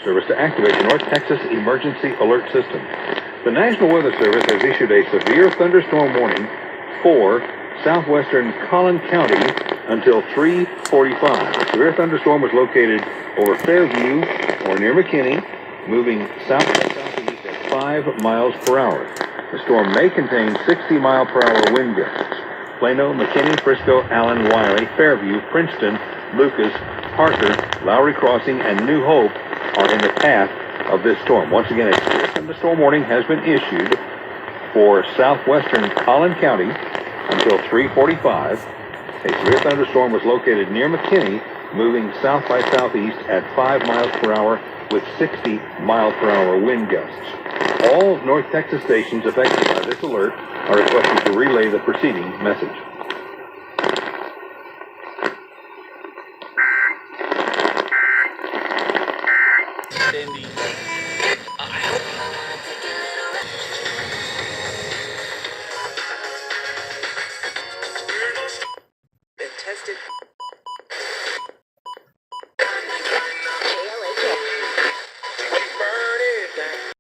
Service to activate the North Texas Emergency Alert System. The National Weather Service has issued a severe thunderstorm warning for southwestern Collin County until 3:45. The severe thunderstorm was located over Fairview or near McKinney, moving south by southeast at 5 miles per hour. The storm may contain 60-mile-per-hour wind gusts. Plano, McKinney, Frisco, Allen, Wiley, Fairview, Princeton, Lucas, Parker, Lowry Crossing, and New Hope are in the path of this storm. Once again, a severe thunderstorm warning has been issued for southwestern Collin County until 3:45. A severe thunderstorm was located near McKinney, moving south by southeast at 5 miles per hour with 60-mile-per-hour wind gusts. All North Texas stations affected by this alert are requested to relay the preceding message. Cindy, I hope